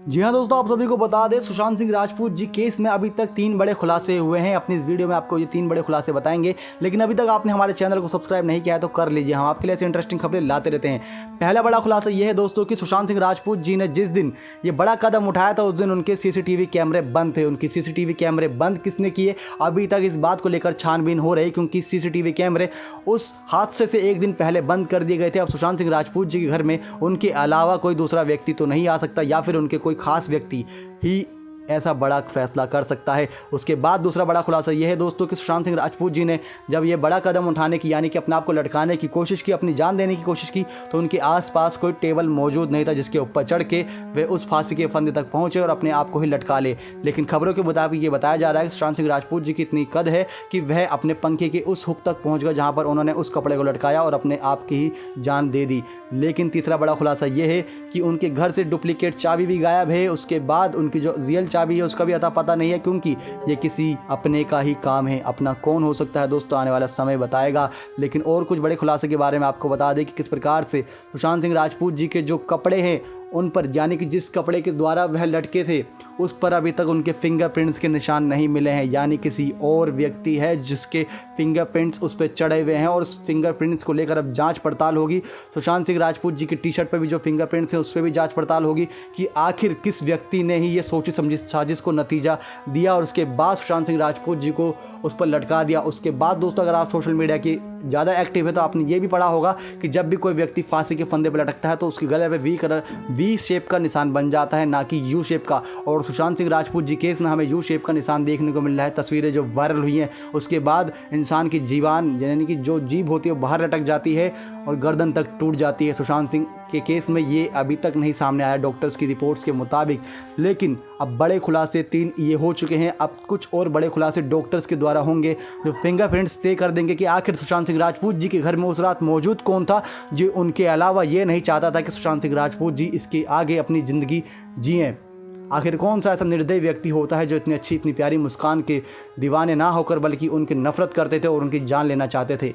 जी हाँ दोस्तों, आप सभी को बता दें सुशांत सिंह राजपूत जी केस में अभी तक 3 बड़े खुलासे हुए हैं। अपनी इस वीडियो में आपको ये 3 बड़े खुलासे बताएंगे, लेकिन अभी तक आपने हमारे चैनल को सब्सक्राइब नहीं किया है तो कर लीजिए। हम आपके लिए ऐसी इंटरेस्टिंग खबरें लाते रहते हैं। पहला बड़ा खुलासा ये है दोस्तों कि सुशांत सिंह राजपूत जी ने जिस दिन ये बड़ा कदम उठाया था उस दिन उनके सीसीटीवी कैमरे बंद थे। उनकी सीसीटीवी कैमरे बंद किसने किए, अभी तक इस बात को लेकर छानबीन हो रही, क्योंकि सीसीटीवी कैमरे उस हादसे से एक दिन पहले बंद कर दिए गए थे। अब सुशांत सिंह राजपूत जी के घर में उनके अलावा कोई दूसरा व्यक्ति तो नहीं आ सकता, या फिर उनके कोई खास व्यक्ति ही ऐसा बड़ा फैसला कर सकता है। उसके बाद दूसरा बड़ा खुलासा यह है दोस्तों कि सुशांत सिंह राजपूत जी ने जब ये बड़ा कदम उठाने की, यानी कि अपने आप को लटकाने की कोशिश की, अपनी जान देने की कोशिश की, तो उनके आसपास कोई टेबल मौजूद नहीं था जिसके ऊपर चढ़ के वे उस फांसी के फंदे तक पहुंचे और अपने आप को ही लटका ले। लेकिन खबरों के मुताबिक ये बताया जा रहा है कि सुशांत सिंह राजपूत जी की इतनी कद है कि वह अपने पंखे के उस हुक तक पहुँच गए जहाँ पर उन्होंने उस कपड़े को लटकाया और अपने आप की ही जान दे दी। लेकिन तीसरा बड़ा खुलासा यह है कि उनके घर से डुप्लीकेट चाबी भी गायब है। उसके बाद उनकी जो रियल चाबी है उसका भी अता पता नहीं है, क्योंकि ये किसी अपने का ही काम है। अपना कौन हो सकता है दोस्तों, आने वाला समय बताएगा। लेकिन और कुछ बड़े खुलासे के बारे में आपको बता दें कि किस प्रकार से सुशांत सिंह राजपूत जी के जो कपड़े हैं उन पर, यानी कि जिस कपड़े के द्वारा वह लटके थे उस पर अभी तक उनके फिंगरप्रिंट्स के निशान नहीं मिले हैं। यानी किसी और व्यक्ति है जिसके फिंगरप्रिंट्स उस पर चढ़े हुए हैं और उस फिंगरप्रिंट्स को लेकर अब जांच पड़ताल होगी। सुशांत सिंह राजपूत जी की टी शर्ट पर भी जो फिंगरप्रिंट्स हैं उस पर भी जांच पड़ताल होगी कि आखिर किस व्यक्ति ने ही ये सोची समझी साजिश को नतीजा दिया और उसके बाद सुशांत सिंह राजपूत जी को उस पर लटका दिया। उसके बाद दोस्तों, अगर आप सोशल मीडिया की ज़्यादा एक्टिव है तो आपने ये भी पढ़ा होगा कि जब भी कोई व्यक्ति फांसी के फंदे पर लटकता है तो उसके गले पे वी शेप का निशान बन जाता है, ना कि यू शेप का। और सुशांत सिंह राजपूत जी केस में हमें यू शेप का निशान देखने को मिल रहा है। तस्वीरें जो वायरल हुई हैं उसके बाद इंसान की जीवान, यानी कि जो जीभ होती है वो बाहर लटक जाती है और गर्दन तक टूट जाती है। सुशांत सिंह के केस में ये अभी तक नहीं सामने आया डॉक्टर्स की रिपोर्ट्स के मुताबिक। लेकिन अब बड़े खुलासे 3 ये हो चुके हैं। अब कुछ और बड़े खुलासे डॉक्टर्स के द्वारा होंगे जो फिंगरप्रिंट्स तय कर देंगे कि आखिर सुशांत सिंह राजपूत जी के घर में उस रात मौजूद कौन था जो उनके अलावा ये नहीं चाहता था कि सुशांत सिंह राजपूत जी इसके आगे अपनी ज़िंदगी जिएं। आखिर कौन सा ऐसा निर्दयी व्यक्ति होता है जो इतनी अच्छी, इतनी प्यारी मुस्कान के दीवाने ना होकर बल्कि उनकी नफरत करते थे और उनकी जान लेना चाहते थे।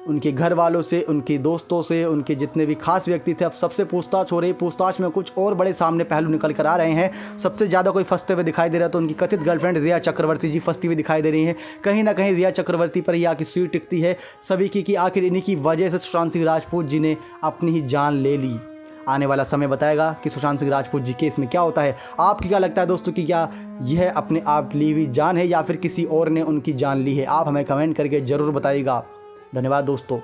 उनके घर वालों से, उनके दोस्तों से, उनके जितने भी खास व्यक्ति थे, अब सबसे पूछताछ हो रही। पूछताछ में कुछ और बड़े सामने पहलू निकल कर आ रहे हैं। सबसे ज़्यादा कोई फंसते हुए दिखाई दे रहा है तो उनकी कथित गर्लफ्रेंड रिया चक्रवर्ती जी फंसती हुई दिखाई दे रही हैं। कहीं ना कहीं रिया चक्रवर्ती पर ही आके सुई टिकती है सभी की कि आखिर इन्हीं की वजह से सुशांत सिंह राजपूत जी ने अपनी ही जान ले ली। आने वाला समय बताएगा कि सुशांत सिंह राजपूत जी केस में क्या होता है। आपकी क्या लगता है दोस्तों कि क्या यह अपने आप ली हुई जान है या फिर किसी और ने उनकी जान ली है? आप हमें कमेंट करके ज़रूर बताइएगा। धन्यवाद दोस्तों।